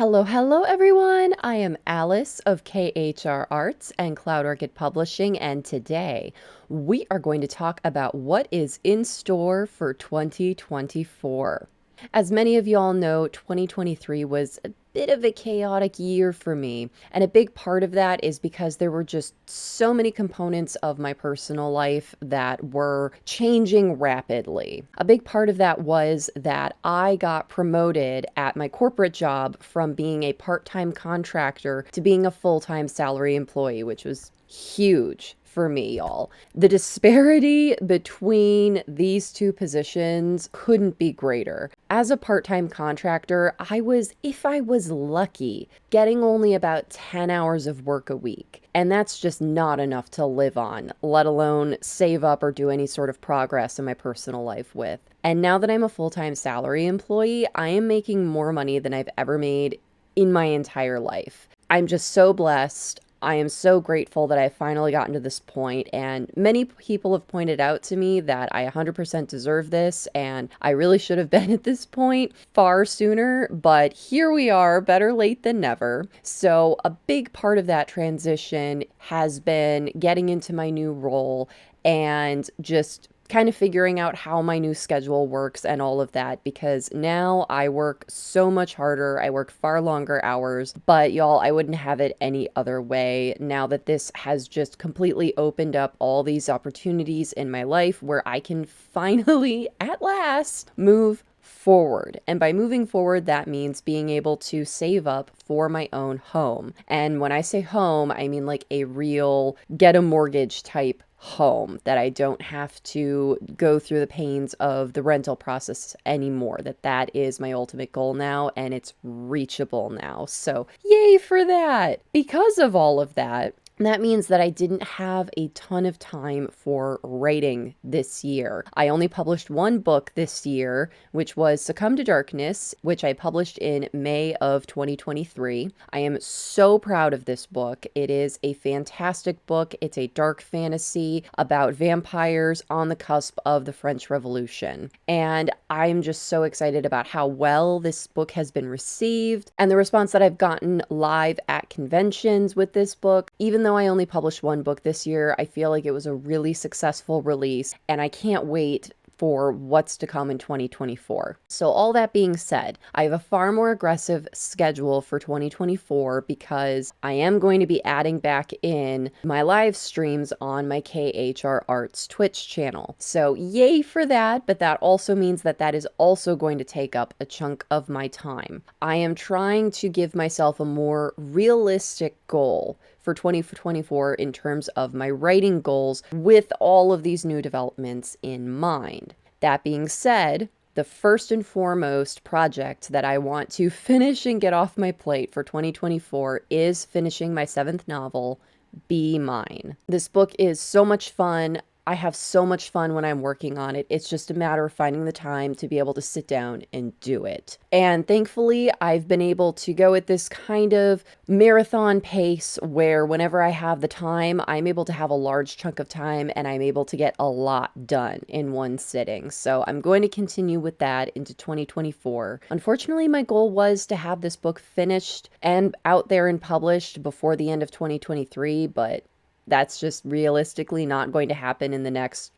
Hello everyone. I am Alice of KHR Arts and Cloud Orchid Publishing, and today we are going to talk about what is in store for 2024. As many of y'all know, 2023 was a bit of a chaotic year for me, and a big part of that is because there were just so many components of my personal life that were changing rapidly. A big part of that was that I got promoted at my corporate job from being a part-time contractor to being a full-time salary employee, which was huge for me, y'all. The disparity between these two positions couldn't be greater. As a part-time contractor, I was, if I was lucky, getting only about 10 hours of work a week. And that's just not enough to live on, let alone save up or do any sort of progress in my personal life with. And now that I'm a full-time salary employee, I am making more money than I've ever made in my entire life. I'm just so blessed. I am so grateful that I've finally gotten to this point, and many people have pointed out to me that I 100% deserve this, and I really should have been at this point far sooner, but here we are, better late than never. So a big part of that transition has been getting into my new role and just kind of figuring out how my new schedule works and all of that, because now I work so much harder. I work far longer hours, but y'all, I wouldn't have it any other way now that this has just completely opened up all these opportunities in my life where I can finally, at last, move forward. And by moving forward, that means being able to save up for my own home. And when I say home, I mean like a real get a mortgage type home, that I don't have to go through the pains of the rental process anymore. That is my ultimate goal now, and it's reachable now. So yay for that. Because of all of that, that means that I didn't have a ton of time for writing this year. I only published one book this year, which was Succumb to Darkness, which I published in May of 2023. I am so proud of this book. It is a fantastic book. It's a dark fantasy about vampires on the cusp of the French Revolution. And I'm just so excited about how well this book has been received and the response that I've gotten live at conventions with this book. Even though I only published one book this year, I feel like it was a really successful release, and I can't wait for what's to come in 2024. So all that being said, I have a far more aggressive schedule for 2024 because I am going to be adding back in my live streams on my KHR Arts Twitch channel. So yay for that, but that also means that that is also going to take up a chunk of my time. I am trying to give myself a more realistic goal for 2024 in terms of my writing goals with all of these new developments in mind. That being said, the first and foremost project that I want to finish and get off my plate for 2024 is finishing my 7th novel, Be Mine. This book is so much fun. I have so much fun when I'm working on it. It's just a matter of finding the time to be able to sit down and do it. And thankfully, I've been able to go at this kind of marathon pace where whenever I have the time, I'm able to have a large chunk of time and I'm able to get a lot done in one sitting. So I'm going to continue with that into 2024. Unfortunately, my goal was to have this book finished and out there and published before the end of 2023, but that's just realistically not going to happen in the next,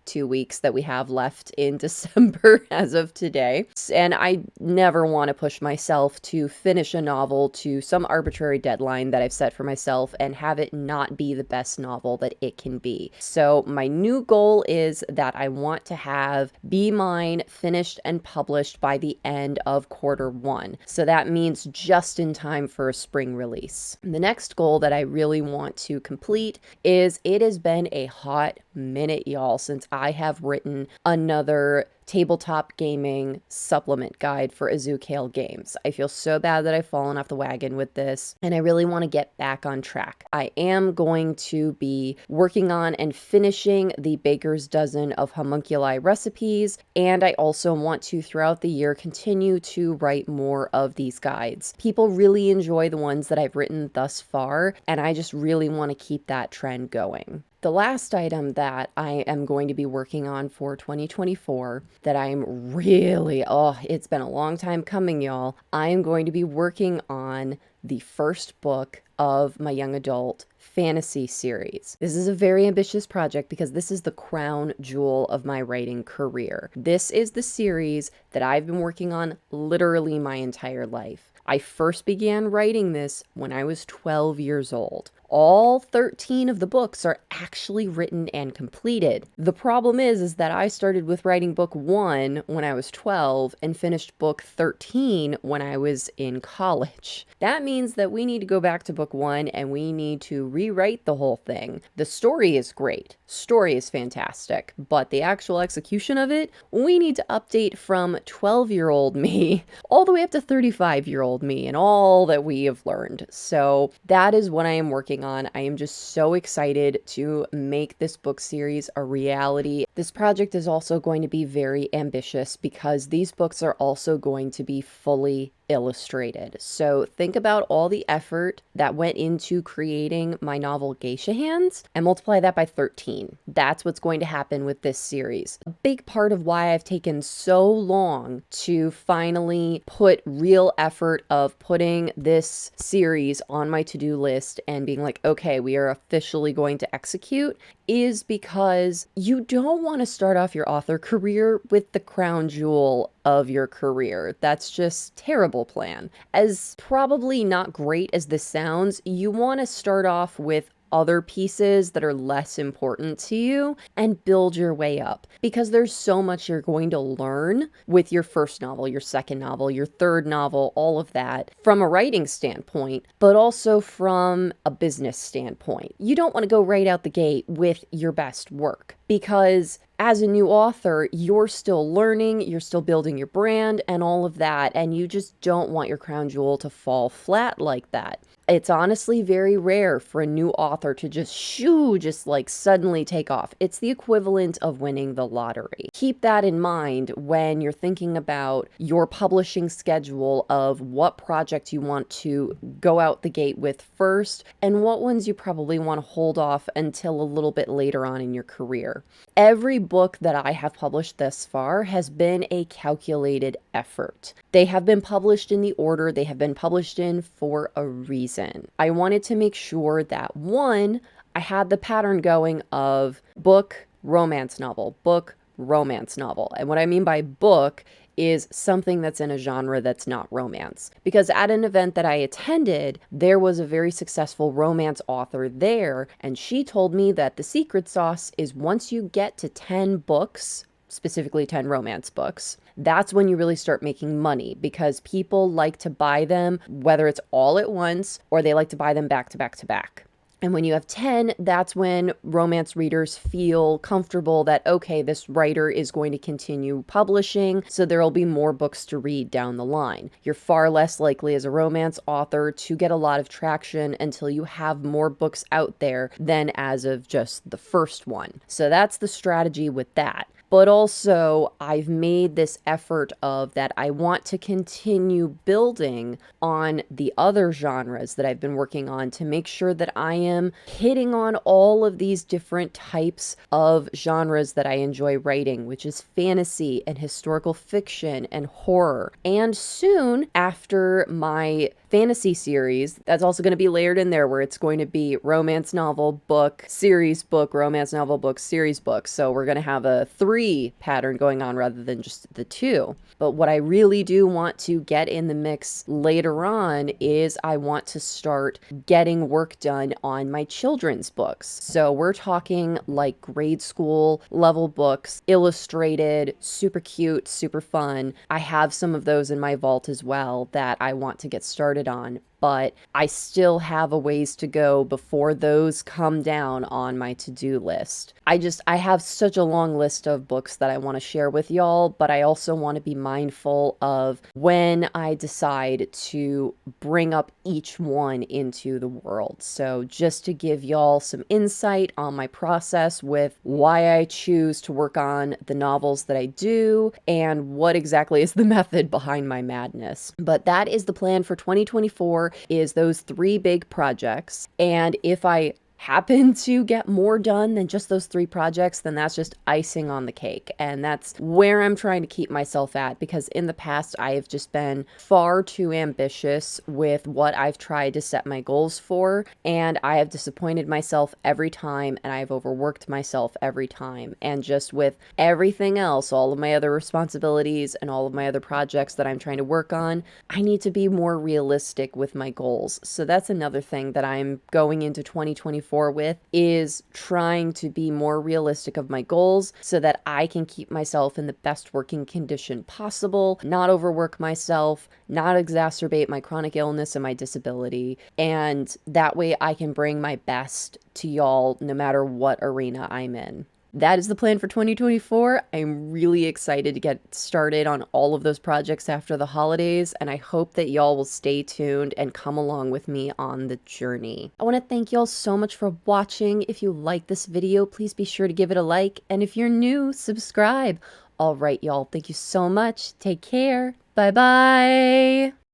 2 weeks that we have left in December as of today. And I never want to push myself to finish a novel to some arbitrary deadline that I've set for myself and have it not be the best novel that it can be. So my new goal is that I want to have Be Mine finished and published by the end of Q1. So that means just in time for a spring release. The next goal that I really want to complete is it has been a hot minute, y'all, since I have written another tabletop gaming supplement guide for Azucale Games. I feel so bad that I've fallen off the wagon with this, and I really want to get back on track. I am going to be working on and finishing the Baker's Dozen of Homunculi recipes, and I also want to, throughout the year, continue to write more of these guides. People really enjoy the ones that I've written thus far, and I just really want to keep that trend going. The last item that I am going to be working on for 2024 that I'm really, it's been a long time coming, y'all. I am going to be working on the first book of my young adult fantasy series. This is a very ambitious project because this is the crown jewel of my writing career. This is the series that I've been working on literally my entire life. I first began writing this when I was 12 years old. All 13 of the books are actually written and completed. The problem is that I started with writing book 1 when I was 12 and finished book 13 when I was in college. That means that we need to go back to book 1 and we need to rewrite the whole thing. The story is great. Story is fantastic, but the actual execution of it, we need to update from 12-year-old me all the way up to 35-year-old me and all that we have learned. So that is what I am working on. I am just so excited to make this book series a reality. This project is also going to be very ambitious because these books are also going to be fully illustrated. So think about all the effort that went into creating my novel Geisha Hands and multiply that by 13. That's what's going to happen with this series. A big part of why I've taken so long to finally put real effort of putting this series on my to-do list and being like, okay, we are officially going to execute, is because you don't want to start off your author career with the crown jewel of your career. That's just terrible plan. As probably not great as this sounds, you want to start off with other pieces that are less important to you and build your way up, because there's so much you're going to learn with your first novel, your second novel, your third novel, all of that from a writing standpoint, but also from a business standpoint. You don't want to go right out the gate with your best work, because as a new author, you're still learning, you're still building your brand and all of that, and you just don't want your crown jewel to fall flat like that. It's honestly very rare for a new author to just like suddenly take off. It's the equivalent of winning the lottery. Keep that in mind when you're thinking about your publishing schedule of what project you want to go out the gate with first and what ones you probably want to hold off until a little bit later on in your career. Every book that I have published thus far has been a calculated effort. They have been published in the order they have been published in for a reason. I wanted to make sure that, one, I had the pattern going of book, romance novel, book, romance novel. And what I mean by book is something that's in a genre that's not romance. Because at an event that I attended, there was a very successful romance author there, and she told me that the secret sauce is once you get to 10 books, specifically 10 romance books, that's when you really start making money, because people like to buy them, whether it's all at once or they like to buy them back to back to back. And when you have 10, that's when romance readers feel comfortable that, okay, this writer is going to continue publishing, so there will be more books to read down the line. You're far less likely as a romance author to get a lot of traction until you have more books out there than as of just the first one. So that's the strategy with that. But also, I've made this effort of that I want to continue building on the other genres that I've been working on to make sure that I am hitting on all of these different types of genres that I enjoy writing, which is fantasy and historical fiction and horror. And soon, after my fantasy series, that's also going to be layered in there, where it's going to be romance novel, book, series book, romance novel, book, series book. So we're going to have a 3 pattern going on rather than just the 2. But what I really do want to get in the mix later on is I want to start getting work done on my children's books. So we're talking like grade school level books, illustrated, super cute, super fun. I have some of those in my vault as well that I want to get started on, but I still have a ways to go before those come down on my to-do list. I have such a long list of books that I want to share with y'all, but I also want to be mindful of when I decide to bring up each one into the world. So just to give y'all some insight on my process with why I choose to work on the novels that I do and what exactly is the method behind my madness. But that is the plan for 2024, is those 3 big projects. And if I happen to get more done than just those 3 projects, then that's just icing on the cake. And that's where I'm trying to keep myself at, because in the past I have just been far too ambitious with what I've tried to set my goals for, and I have disappointed myself every time, and I've overworked myself every time. And just with everything else, all of my other responsibilities and all of my other projects that I'm trying to work on, I need to be more realistic with my goals. So that's another thing that I'm going into 2024 with, is trying to be more realistic of my goals so that I can keep myself in the best working condition possible, not overwork myself, not exacerbate my chronic illness and my disability, and that way I can bring my best to y'all no matter what arena I'm in. That is the plan for 2024. I'm really excited to get started on all of those projects after the holidays, and I hope that y'all will stay tuned and come along with me on the journey. I want to thank y'all so much for watching. If you like this video, please be sure to give it a like, and if you're new, subscribe. All right, y'all, thank you so much. Take care. Bye-bye.